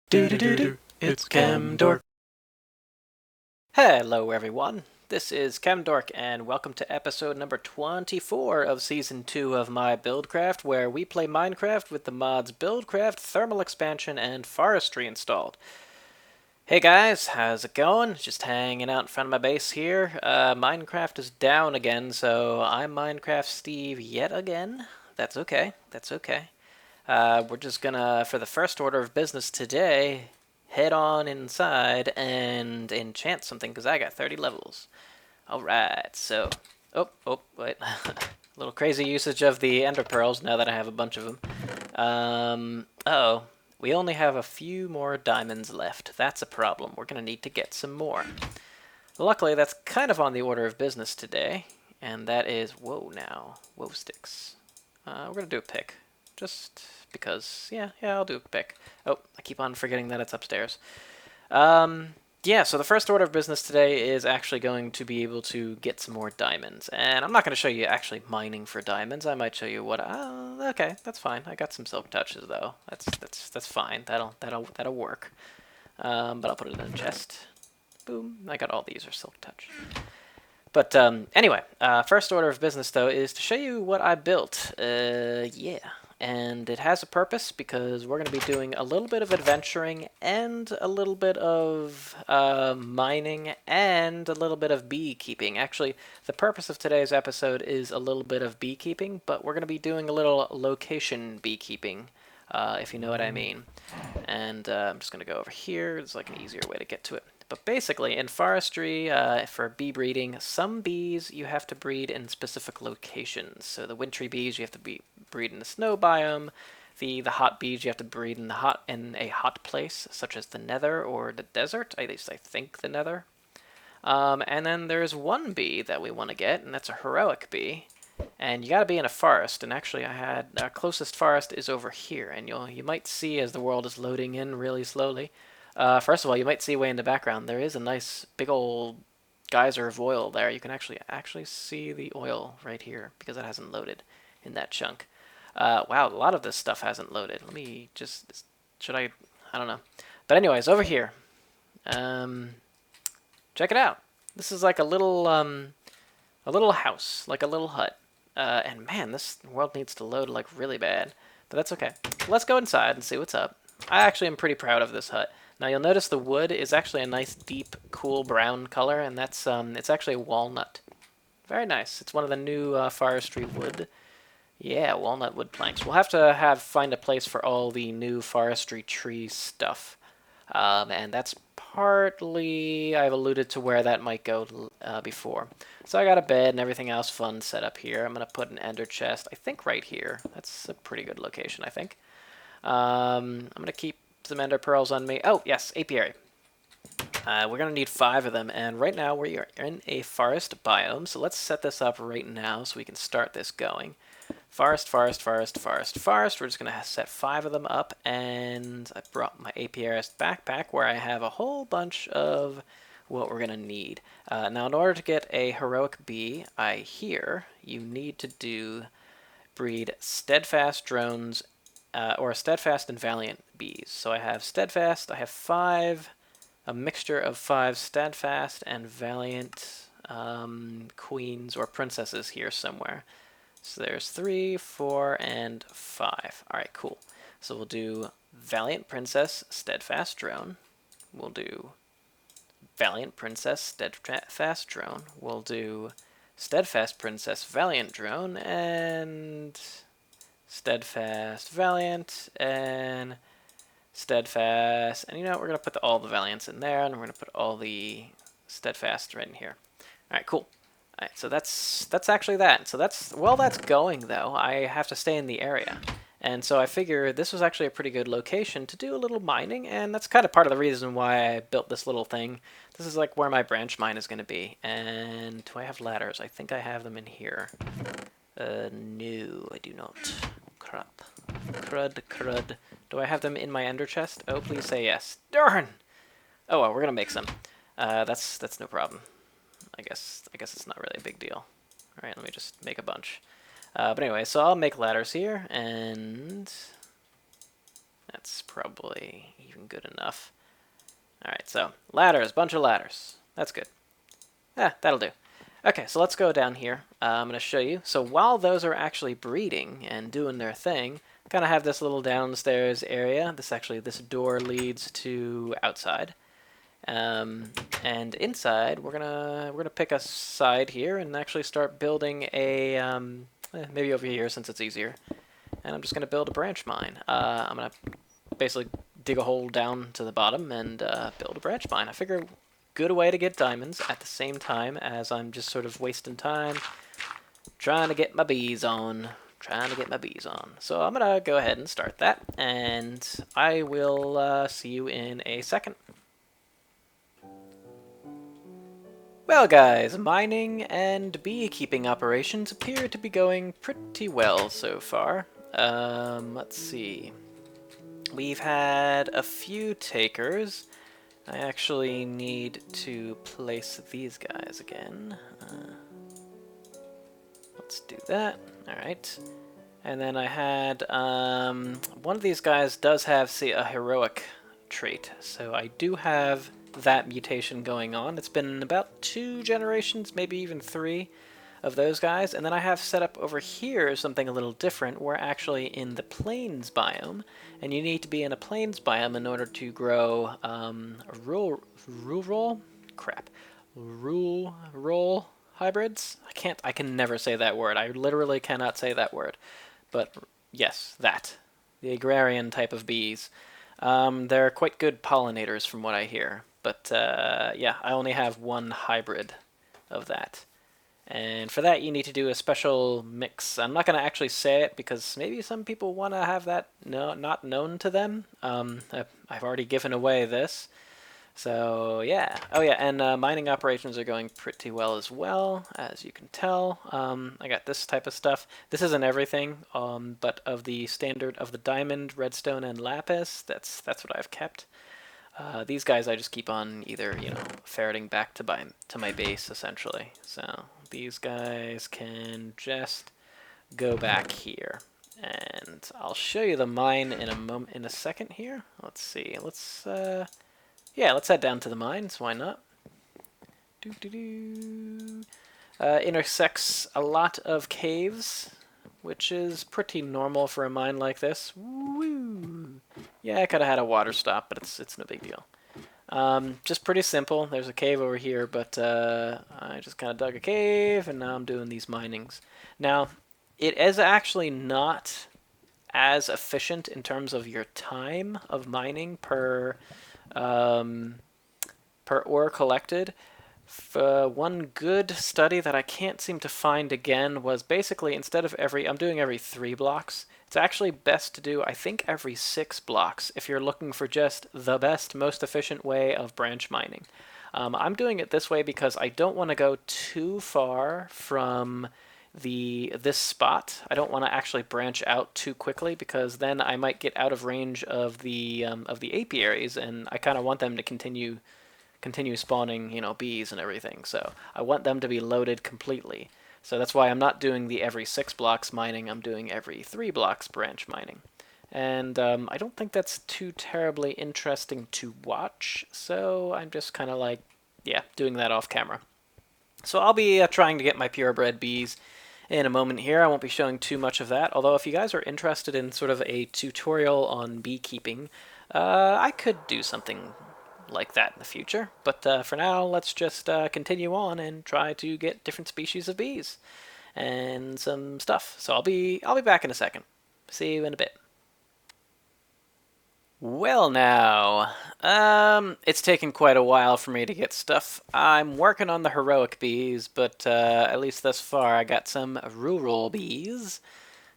Do it's Chemdork. Hello everyone, this is Chemdork and welcome to episode number 24 of season 2 of my Buildcraft, where we play Minecraft with the mods Buildcraft, Thermal Expansion, and Forestry installed. Hey guys, how's it going? Just hanging out in front of my base here. Minecraft is down again, so I'm Minecraft Steve yet again. That's okay, that's okay. We're just gonna, for the first order of business today, head on inside and enchant something, because I got 30 levels. Alright, so... wait. A little crazy usage of the ender pearls now that I have a bunch of them. Uh-oh. We only have a few more diamonds left. That's a problem. We're gonna need to get some more. Luckily, that's kind of on the order of business today, and that is... Whoa, now. Whoa, sticks. We're gonna do a pick. Just because, yeah, I'll do a pick. Oh, I keep on forgetting that it's upstairs. Yeah, so the first order of business today is actually going to be able to get some more diamonds. And I'm not going to show you actually mining for diamonds. I might show you what... okay, that's fine. I got some silk touches, though. That's fine. That'll work. But I'll put it in a chest. Boom. I got all these are silk touch. But anyway, first order of business, though, is to show you what I built. Yeah. And it has a purpose because we're going to be doing a little bit of adventuring and a little bit of mining and a little bit of beekeeping. Actually, the purpose of today's episode is a little bit of beekeeping, but we're going to be doing a little location beekeeping, if you know what I mean. And I'm just going to go over here. It's like an easier way to get to it. But basically, in forestry, for bee breeding, some bees you have to breed in specific locations. So the wintry bees you have to breed in the snow biome. The hot bees you have to breed in a hot place, such as the nether or the desert. At least I think the nether. And then there's one bee that we want to get, and that's a heroic bee. And you got to be in a forest. And actually, our closest forest is over here. And you might see as the world is loading in really slowly. First of all, you might see way in the background, there is a nice big old geyser of oil there. You can actually see the oil right here because it hasn't loaded in that chunk. Wow, a lot of this stuff hasn't loaded. Let me just, I don't know. But anyways, over here, check it out. This is like a little house, like a little hut. And man, this world needs to load like really bad, but that's okay. Let's go inside and see what's up. I actually am pretty proud of this hut. Now you'll notice the wood is actually a nice deep cool brown color, and that's it's actually walnut. Very nice. It's one of the new forestry wood. Yeah, walnut wood planks. We'll have to find a place for all the new forestry tree stuff. And that's partly I've alluded to where that might go before. So I got a bed and everything else fun set up here. I'm going to put an ender chest, I think right here. That's a pretty good location, I think. I'm going to keep some ender pearls on me. Oh, yes, apiary. We're going to need 5 of them, and right now we are in a forest biome, so let's set this up right now so we can start this going. Forest, forest, forest, forest, forest. We're just going to set 5 of them up, and I brought my apiarist backpack where I have a whole bunch of what we're going to need. Now, in order to get a heroic bee, I hear you need to breed steadfast drones or steadfast and valiant bees. So I have steadfast, I have 5, a mixture of 5 steadfast and valiant queens or princesses here somewhere. So there's 3, 4, and 5. All right, cool. So we'll do valiant princess, steadfast drone. We'll do valiant princess, steadfast drone. We'll do steadfast princess, valiant drone, and steadfast, valiant, and steadfast. And you know what? We're going to put all the valiants in there, and we're going to put all the steadfast right in here. All right, cool. All right, so that's actually that. So while that's going, though, I have to stay in the area. And so I figure this was actually a pretty good location to do a little mining, and that's kind of part of the reason why I built this little thing. This is like where my branch mine is going to be. And do I have ladders? I think I have them in here. No, I do not. Crap. Crud. Do I have them in my ender chest? Oh, please say yes. Darn! Oh, well, we're going to make some. That's no problem. I guess it's not really a big deal. All right, let me just make a bunch. But anyway, so I'll make ladders here, and That's probably even good enough. Alright, so ladders, bunch of ladders. That's good. That'll do. Okay, so let's go down here. I'm going to show you. So while those are actually breeding and doing their thing, kind of have this little downstairs area. This door leads to outside. And inside, we're gonna pick a side here and actually start building a maybe over here since it's easier. And I'm just gonna build a branch mine. I'm gonna basically dig a hole down to the bottom and build a branch mine. I figure good way to get diamonds at the same time as I'm just sort of wasting time trying to get my bees on. So I'm gonna go ahead and start that, and I will see you in a second. Well guys, mining and beekeeping operations appear to be going pretty well so far. Let's see. We've had a few takers. I actually need to place these guys again. Let's do that. Alright. And then I had, one of these guys does have, see, a heroic trait. So I do have that mutation going on. It's been about 2 generations, maybe even 3 of those guys. And then I have set up over here something a little different. We're actually in the plains biome, and you need to be in a plains biome in order to grow rural hybrids. I can never say that word. I literally cannot say that word. But yes, that. The agrarian type of bees. They're quite good pollinators from what I hear. But yeah, I only have 1 hybrid of that. And for that, you need to do a special mix. I'm not going to actually say it because maybe some people want to have that not known to them. I've already given away this. So yeah. Oh yeah, and mining operations are going pretty well as well, as you can tell. I got this type of stuff. This isn't everything, but of the standard of the diamond, redstone, and lapis, that's what I've kept. These guys I just keep on either, ferreting back to my base, essentially. So these guys can just go back here. And I'll show you the mine in a second here. Let's see. Yeah, let's head down to the mines. Why not? Intersects a lot of caves, which is pretty normal for a mine like this. Woo! Yeah, I could have had a water stop, but it's no big deal. Just pretty simple. There's a cave over here, but I just kind of dug a cave, and now I'm doing these minings. Now, it is actually not as efficient in terms of your time of mining per ore collected. One good study that I can't seem to find again was basically instead of I'm doing every 3 blocks. It's actually best to do, I think, every 6 blocks if you're looking for just the best, most efficient way of branch mining. I'm doing it this way because I don't want to go too far from this spot. I don't want to actually branch out too quickly because then I might get out of range of the apiaries, and I kind of want them to continue spawning, bees and everything. So I want them to be loaded completely. So that's why I'm not doing the every 6 blocks mining. I'm doing every 3 blocks branch mining. And I don't think that's too terribly interesting to watch. So I'm just kind of like, yeah, doing that off camera. So I'll be trying to get my purebred bees in a moment here. I won't be showing too much of that. Although if you guys are interested in sort of a tutorial on beekeeping, I could do something like that in the future. But for now, let's just continue on and try to get different species of bees and some stuff. So I'll be back in a second. See you in a bit. Well now, it's taken quite a while for me to get stuff. I'm working on the heroic bees, but at least thus far I got some rural bees.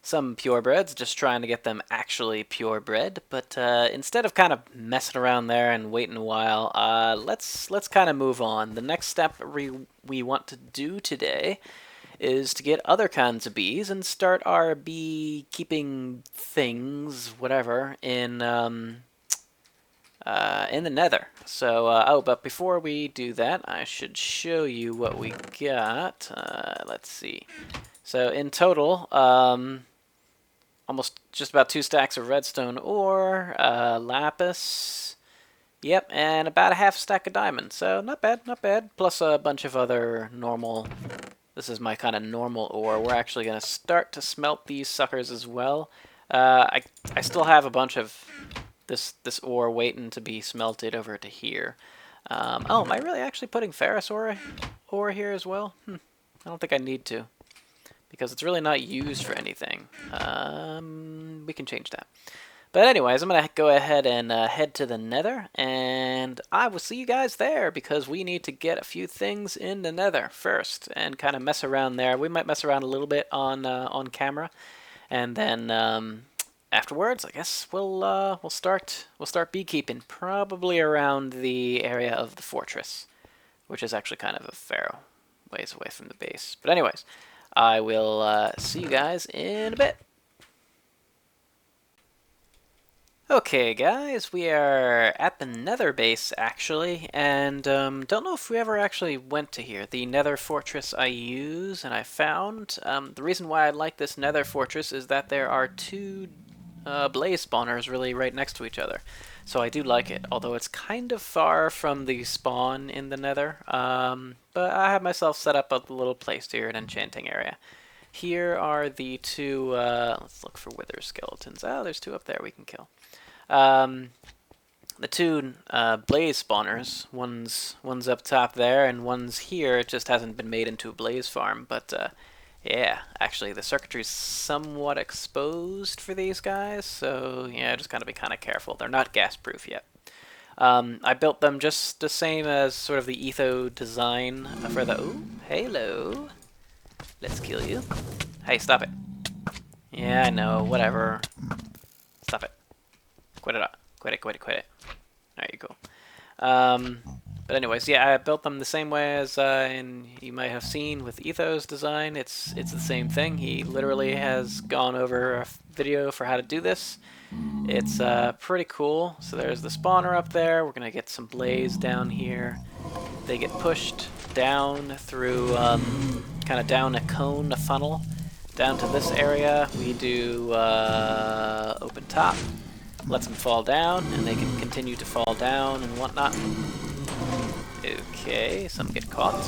Some purebreds, just trying to get them actually purebred. But instead of kind of messing around there and waiting a while, let's kind of move on. The next step we want to do today is to get other kinds of bees and start our beekeeping things, whatever, in the nether. So, but before we do that, I should show you what we got. Let's see. So in total, almost just about 2 stacks of redstone ore, lapis, yep, and about a half stack of diamonds. So not bad, not bad. Plus a bunch of other normal. This is my kind of normal ore. We're actually going to start to smelt these suckers as well. I still have a bunch of this ore waiting to be smelted over to here. Oh, am I really actually putting ferrous ore here as well? I don't think I need to, because it's really not used for anything. We can change that. But anyways, I'm going to go ahead and head to the nether, and I will see you guys there, because we need to get a few things in the nether first and kind of mess around there. We might mess around a little bit on camera, and then afterwards, I guess we'll start beekeeping, probably around the area of the fortress, which is actually kind of a fair ways away from the base. But anyways, I will see you guys in a bit. Okay, guys, we are at the nether base, actually, and don't know if we ever actually went to here. The nether fortress I use and I found. The reason why I like this nether fortress is that there are 2 blaze spawners really right next to each other. So I do like it, although it's kind of far from the spawn in the nether. But I have myself set up a little place here, an enchanting area. Here are the 2, let's look for wither skeletons. Oh, there's 2 up there we can kill. The 2 blaze spawners, one's up top there, and one's here. It just hasn't been made into a blaze farm, but yeah, actually the circuitry's somewhat exposed for these guys, so yeah, just gotta be kind of careful. They're not gas proof yet. I built them just the same as sort of the etho design for the... Ooh, hello. Let's kill you. Hey, stop it. Yeah, I know, whatever. Stop it. Quit it. Quit it. There you go. But anyways, yeah, I built them the same way as you might have seen with Etho's design. It's the same thing. He literally has gone over a video for how to do this. It's pretty cool. So there's the spawner up there. We're gonna get some blaze down here. They get pushed down through kind of down a cone, a funnel, down to this area. We do open top. Lets them fall down, and they can continue to fall down and whatnot. Okay, some get caught.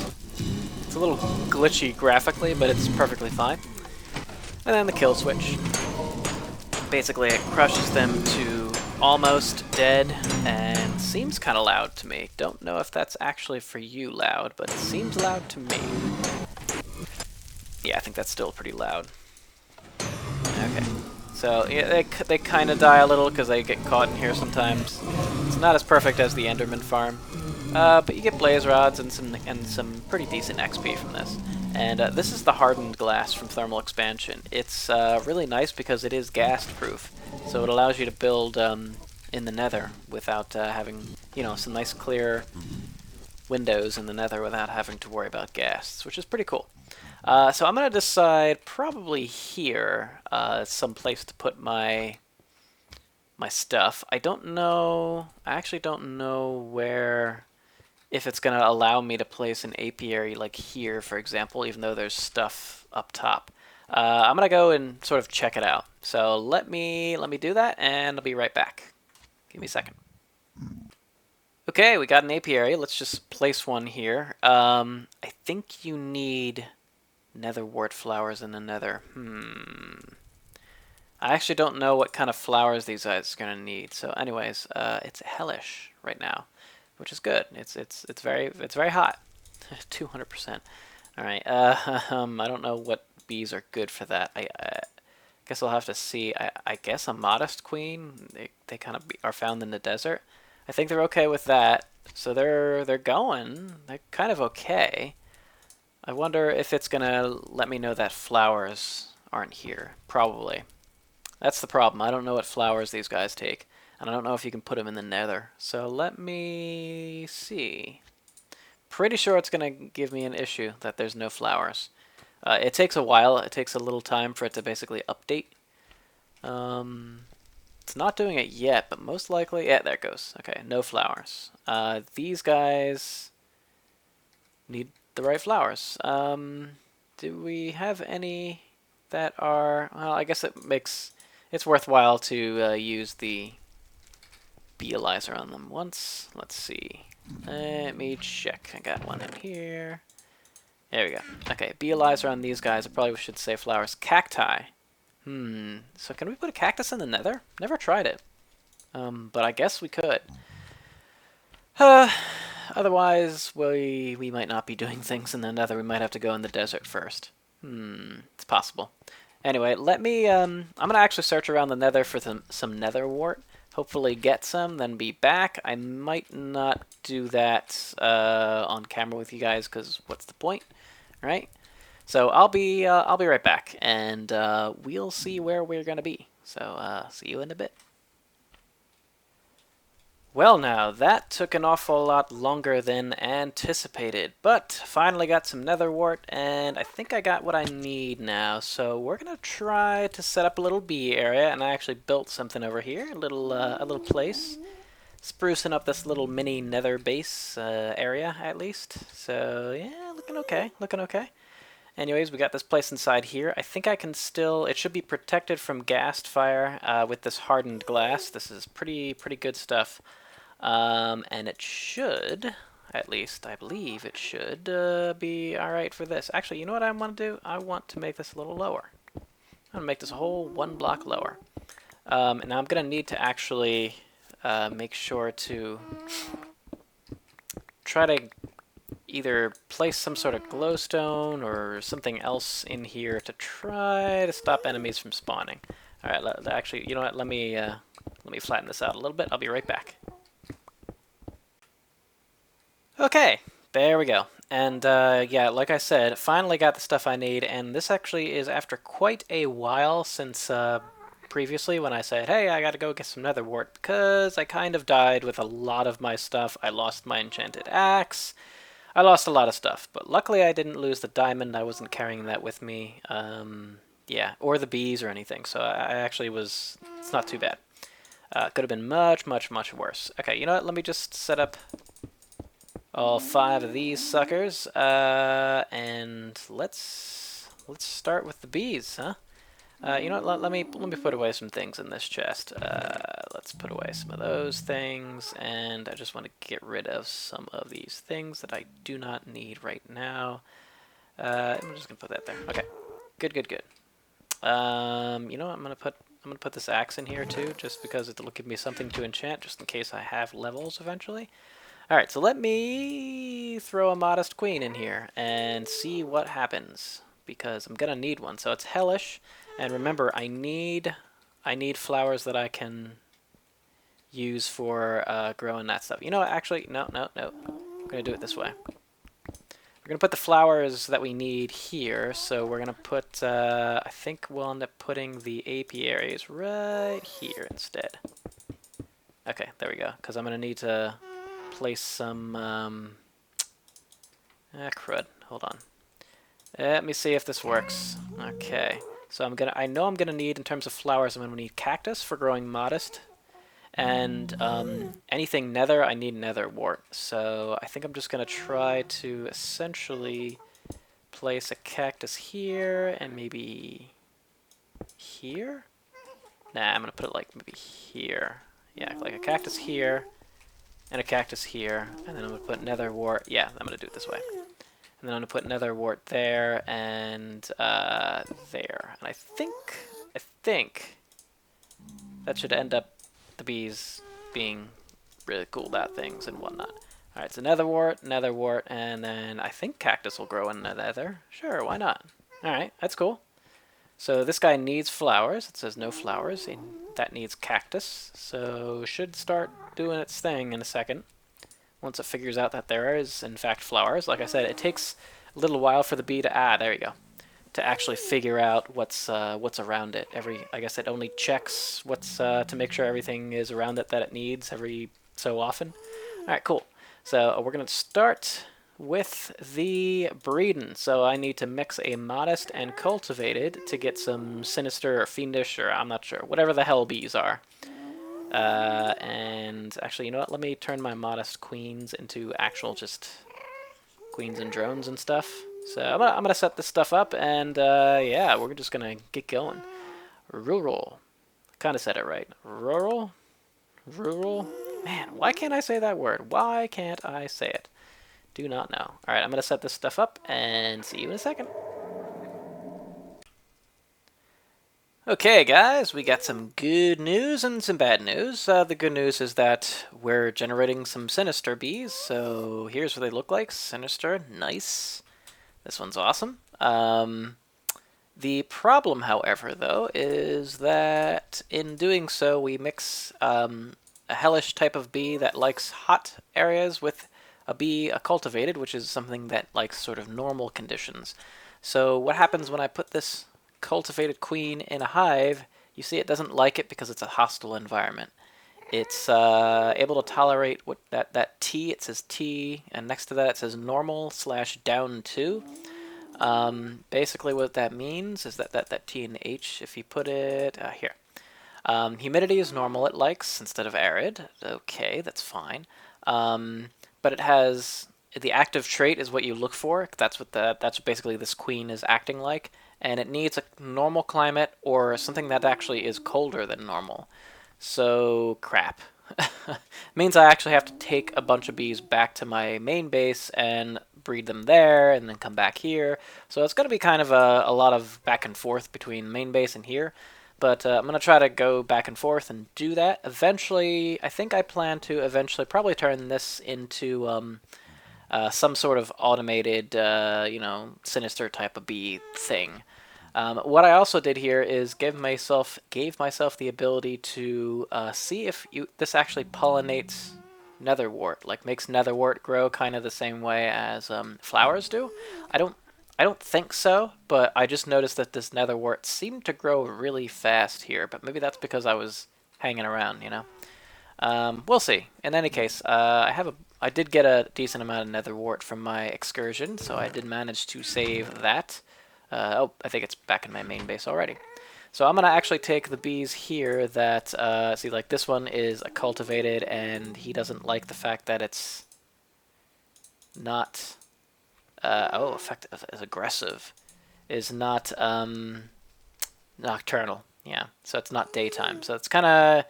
It's a little glitchy graphically, but it's perfectly fine. And then the kill switch. Basically, it crushes them to almost dead, and seems kind of loud to me. Don't know if that's actually for you loud, but it seems loud to me. Yeah, I think that's still pretty loud. Okay. So yeah, they kind of die a little because they get caught in here sometimes. It's not as perfect as the Enderman farm, but you get blaze rods and some pretty decent XP from this. And this is the hardened glass from thermal expansion. It's really nice because it is gas proof, so it allows you to build in the nether without having, you know, some nice clear windows in the nether without having to worry about gas, which is pretty cool. So I'm going to decide probably here, some place to put my stuff. I actually don't know where, if it's going to allow me to place an apiary like here, for example, even though there's stuff up top. I'm going to go and sort of check it out. So let me do that, and I'll be right back. Give me a second. Okay, we got an apiary. Let's just place one here. I think you need nether wart flowers in the nether. I actually don't know what kind of flowers these guys are gonna need. So, anyways, it's hellish right now, which is good. It's very hot, 200%. All right. I don't know what bees are good for that. I guess I'll have to see. I guess a modest queen. They kind of are found in the desert. I think they're okay with that. So they're going. They're kind of okay. I wonder if it's gonna let me know that flowers aren't here. Probably. That's the problem. I don't know what flowers these guys take, and I don't know if you can put them in the nether. So let me see. Pretty sure it's gonna give me an issue that there's no flowers. It takes a while. It takes a little time for it to basically update. It's not doing it yet, but most likely, yeah, there it goes. Okay, no flowers. These guys need the right flowers. Do we have any that are... Well, I guess it makes it's worthwhile to use the Bealizer on them once. Let's see. Let me check. I got one in here. There we go. Okay, Bealizer on these guys. I probably should say flowers. Cacti. So can we put a cactus in the nether? Never tried it. But I guess we could. Otherwise, we might not be doing things in the nether. We might have to go in the desert first. It's possible. Anyway, let me, I'm going to actually search around the nether for some nether wart. Hopefully get some, then be back. I might not do that on camera with you guys, because what's the point, right? So I'll be right back, and we'll see where we're going to be. So see you in a bit. Well now, that took an awful lot longer than anticipated, but finally got some nether wart, and I think I got what I need now. So we're gonna try to set up a little bee area, and I actually built something over here, a little place, sprucing up this little mini nether base area at least. So yeah, looking okay, looking okay. Anyways, we got this place inside here. I think I can still, it should be protected from ghast fire with this hardened glass. This is pretty good stuff. And it should, at least I believe it should, be alright for this. Actually, you know what I want to do? I want to make this a little lower. I'm going to make this a whole 1 block lower. And now I'm going to need to actually make sure to try to either place some sort of glowstone or something else in here to try to stop enemies from spawning. Alright, actually, you know what? Let me flatten this out a little bit. I'll be right back. Okay, there we go. And yeah, like I said, finally got the stuff I need, and this actually is after quite a while since previously when I said, hey, I gotta go get some nether wart, because I kind of died with a lot of my stuff. I lost my enchanted axe. I lost a lot of stuff, but luckily I didn't lose the diamond. I wasn't carrying that with me. Yeah, or the bees or anything, so I actually was, it's not too bad. Could have been much worse. Okay, you know what, let me just set up all 5 of these suckers, and let's start with the bees, huh? You know what? Let me put away some things in this chest. Let's put away some of those things, and I just want to get rid of some of these things that I do not need right now. I'm just gonna put that there. Okay, good. You know what? I'm gonna put this axe in here too, just because it'll give me something to enchant, just in case I have levels eventually. Alright, so let me throw a modest queen in here and see what happens, because I'm gonna need one. So it's hellish, and remember, I need flowers that I can use for growing that stuff. You know what, actually, no. I'm gonna do it this way. We're gonna put the flowers that we need here, so we're gonna put, I think we'll end up putting the apiaries right here instead. Okay, there we go, because I'm gonna need to place some, crud, hold on. Let me see if this works. Okay, so I know I'm gonna need, in terms of flowers, I'm gonna need cactus for growing modest, and anything nether, I need nether wart. So I think I'm just gonna try to essentially place a cactus here, and maybe here? Nah, I'm gonna put it like maybe here. Yeah, like a cactus here, and a cactus here, and then I'm going to put nether wart. Yeah, I'm going to do it this way. And then I'm going to put nether wart there, and there. And I think that should end up the bees being really cool about things and whatnot. Alright, so nether wart, and then I think cactus will grow in the nether. Sure, why not? Alright, that's cool. So this guy needs flowers. It says no flowers. That needs cactus. So should start doing its thing in a second. Once it figures out that there is, in fact, flowers. Like I said, it takes a little while for the bee to, there you go, to actually figure out what's around it. I guess it only checks what's, to make sure everything is around it that it needs every so often. Alright, cool. So we're going to start with the breeding. So I need to mix a modest and cultivated to get some sinister or fiendish, or I'm not sure, whatever the hell bees are. And actually, you know what? Let me turn my modest queens into actual just queens and drones and stuff. So I'm gonna set this stuff up, and yeah, we're just gonna get going. Roll. Kind of said it right. Rural? Rural? Man, why can't I say that word? Why can't I say it? Do not know. Alright, I'm going to set this stuff up and see you in a second. Okay, guys, we got some good news and some bad news. The good news is that we're generating some sinister bees, so here's what they look like. Sinister, nice. This one's awesome. The problem, however, though, is that in doing so, we mix a hellish type of bee that likes hot areas with a bee cultivated, which is something that likes sort of normal conditions. So what happens when I put this cultivated queen in a hive? You see it doesn't like it because it's a hostile environment. It's able to tolerate what that T, it says T, and next to that it says normal/down 2. Basically what that means is that T and H, if you put it here. Humidity is normal, it likes, instead of arid. Okay, that's fine. But it has, the active trait is what you look for. That's what basically this queen is acting like. And it needs a normal climate or something that actually is colder than normal. So, crap. Means I actually have to take a bunch of bees back to my main base and breed them there and then come back here. So it's going to be kind of a lot of back and forth between main base and here. But I'm going to try to go back and forth and do that. Eventually, I think I plan to eventually probably turn this into some sort of automated, sinister type of bee thing. What I also did here is gave myself the ability to see if this actually pollinates netherwort, like makes netherwort grow kind of the same way as flowers do. I don't think so, but I just noticed that this netherwort seemed to grow really fast here, but maybe that's because I was hanging around, you know. We'll see. In any case, I did get a decent amount of netherwort from my excursion, so I did manage to save that. I think it's back in my main base already. So I'm going to actually take the bees here that, see, like this one is a cultivated, and he doesn't like the fact that it's not, effective, is aggressive, is not nocturnal. Yeah, so it's not daytime. So it's kind of,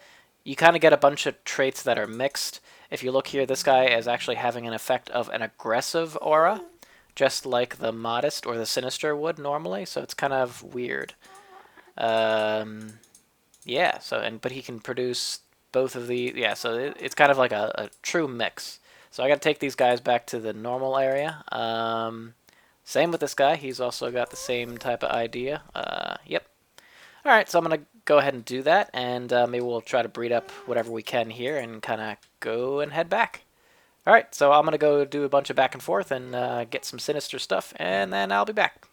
you kind of get a bunch of traits that are mixed. If you look here, this guy is actually having an effect of an aggressive aura, just like the modest or the sinister would normally, so it's kind of weird. Yeah, so, but he can produce both of the, yeah, so it's kind of like a true mix. So I gotta take these guys back to the normal area. Same with this guy, he's also got the same type of idea. Yep. Alright, so I'm gonna go ahead and do that, and maybe we'll try to breed up whatever we can here and kind of go and head back. Alright, so I'm going to go do a bunch of back and forth and get some sinister stuff, and then I'll be back.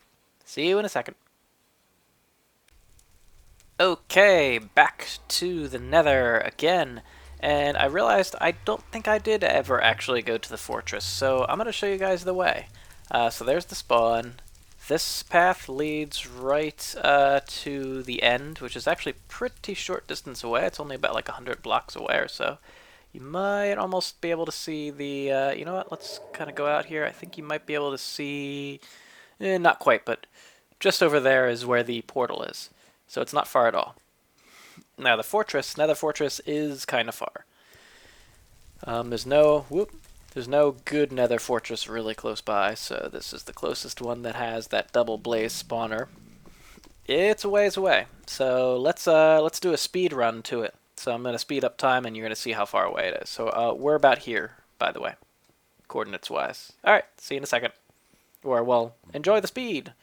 See you in a second. Okay, back to the nether again, and I realized I don't think I did ever actually go to the fortress, so I'm going to show you guys the way. So there's the spawn. This path leads right to the end, which is actually pretty short distance away. It's only about like 100 blocks away or so. You might almost be able to see the, you know what, let's kind of go out here. I think you might be able to see, not quite, but just over there is where the portal is. So it's not far at all. Now the fortress, Nether Fortress, is kind of far. There's no good Nether Fortress really close by, so this is the closest one that has that double blaze spawner. It's a ways away, so let's do a speed run to it. So I'm going to speed up time, and you're going to see how far away it is. So we're about here, by the way, coordinates-wise. All right, see you in a second. Or, well, enjoy the speed.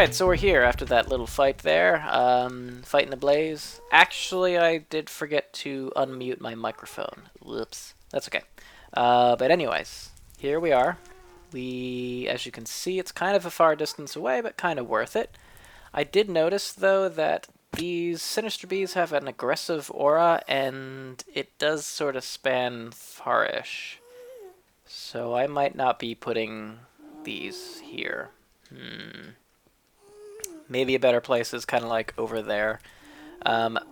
Alright, so we're here after that little fight there. Fighting the blaze. Actually, I did forget to unmute my microphone. Whoops. That's okay. But anyways, here we are. As you can see, it's kind of a far distance away, but kind of worth it. I did notice, though, that these Sinister Bees have an aggressive aura, and it does sort of span far-ish. So I might not be putting these here. Maybe a better place is kind of like over there.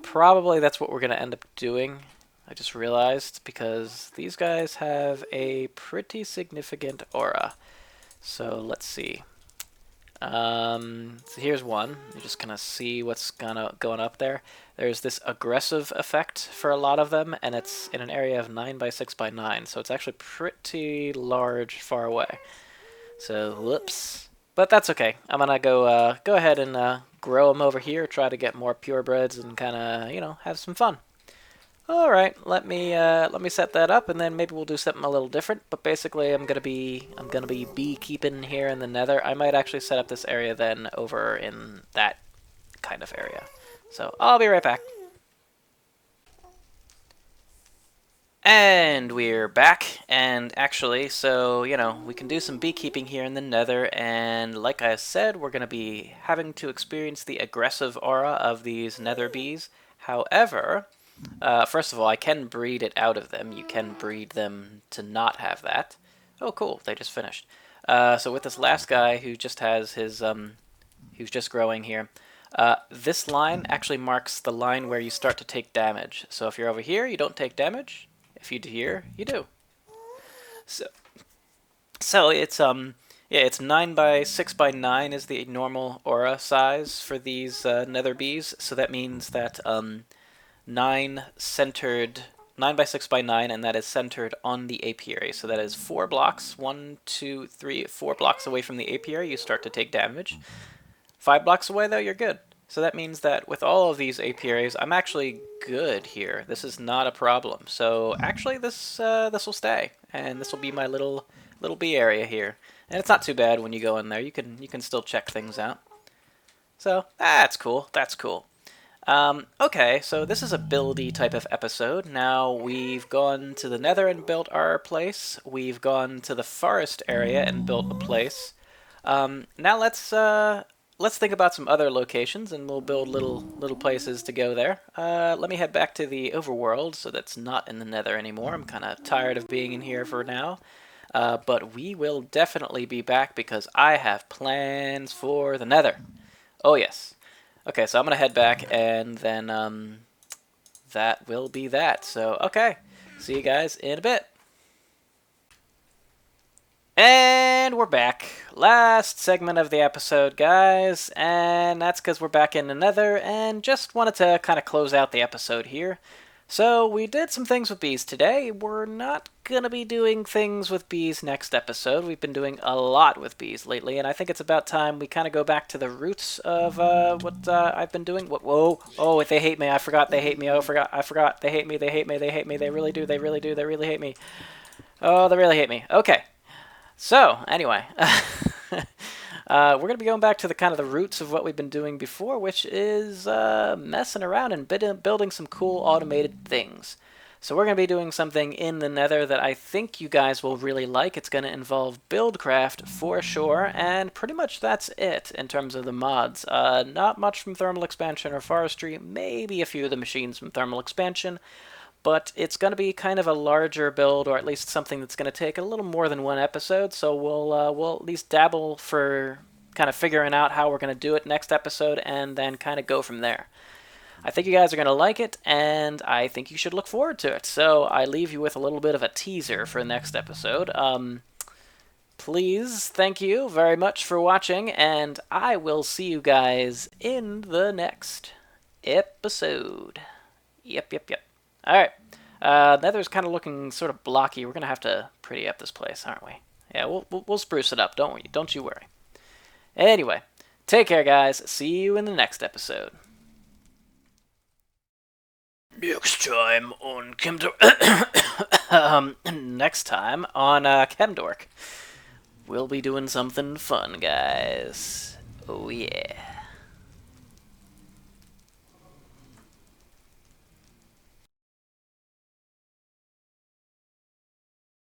Probably that's what we're going to end up doing. I just realized, because these guys have a pretty significant aura. So let's see. So here's one. You're just going to see what's going up there. There's this aggressive effect for a lot of them, and it's in an area of 9 by 6 by 9. So it's actually pretty large far away. So, whoops. But that's okay. I'm gonna go ahead and grow them over here. Try to get more purebreds and kind of have some fun. All right, let me set that up, and then maybe we'll do something a little different. But basically, I'm gonna be beekeeping here in the Nether. I might actually set up this area then over in that kind of area. So I'll be right back. And we're back, and actually, so, we can do some beekeeping here in the Nether, and like I said, we're going to be having to experience the aggressive aura of these Nether bees. However, first of all, I can breed it out of them. You can breed them to not have that. Oh, cool, they just finished. So with this last guy who just has his, who's just growing here, this line actually marks the line where you start to take damage. So if you're over here, you don't take damage. If you do here, you do. So it's it's 9 by 6 by 9 is the normal aura size for these Nether bees. So that means that 9 by 6 by 9, and that is centered on the apiary. So that is 4 blocks, 1, 2, 3, 4 blocks away from the apiary, you start to take damage. 5 blocks away, though, you're good. So that means that with all of these apiaries, I'm actually good here. This is not a problem. So actually, this will stay, and this will be my little bee area here. And it's not too bad when you go in there. You can still check things out. So that's cool. That's cool. Okay, so this is a buildy type of episode. Now we've gone to the Nether and built our place. We've gone to the forest area and built a place. Now let's think about some other locations, and we'll build little places to go there. Let me head back to the overworld, so that's not in the Nether anymore. I'm kind of tired of being in here for now. But we will definitely be back, because I have plans for the Nether. Oh, yes. Okay, so I'm going to head back, and then that will be that. So, okay. See you guys in a bit. And we're back. Last segment of the episode, guys, and that's because we're back in the Nether, and just wanted to kind of close out the episode here. So we did some things with bees today. We're not going to be doing things with bees next episode. We've been doing a lot with bees lately, and I think it's about time we kind of go back to the roots of what I've been doing. Whoa, oh, they hate me. I forgot they hate me. Oh, I forgot. They hate me. They hate me. They hate me. They really do. They really do. They really hate me. Oh, they really hate me. Okay. So, anyway, we're going to be going back to the kind of the roots of what we've been doing before, which is messing around and building some cool automated things. So we're going to be doing something in the Nether that I think you guys will really like. It's going to involve Buildcraft for sure, and pretty much that's it in terms of the mods. Not much from Thermal Expansion or Forestry, maybe a few of the machines from Thermal Expansion. But it's going to be kind of a larger build, or at least something that's going to take a little more than one episode. So we'll at least dabble for kind of figuring out how we're going to do it next episode, and then kind of go from there. I think you guys are going to like it, and I think you should look forward to it. So I leave you with a little bit of a teaser for next episode. Please, thank you very much for watching, and I will see you guys in the next episode. Yep. Alright, Nether's kind of looking sort of blocky. We're going to have to pretty up this place, aren't we? Yeah, we'll spruce it up, don't you worry. Anyway, take care, guys. See you in the next episode. Next time on Chemdork, we'll be doing something fun, guys. Oh yeah.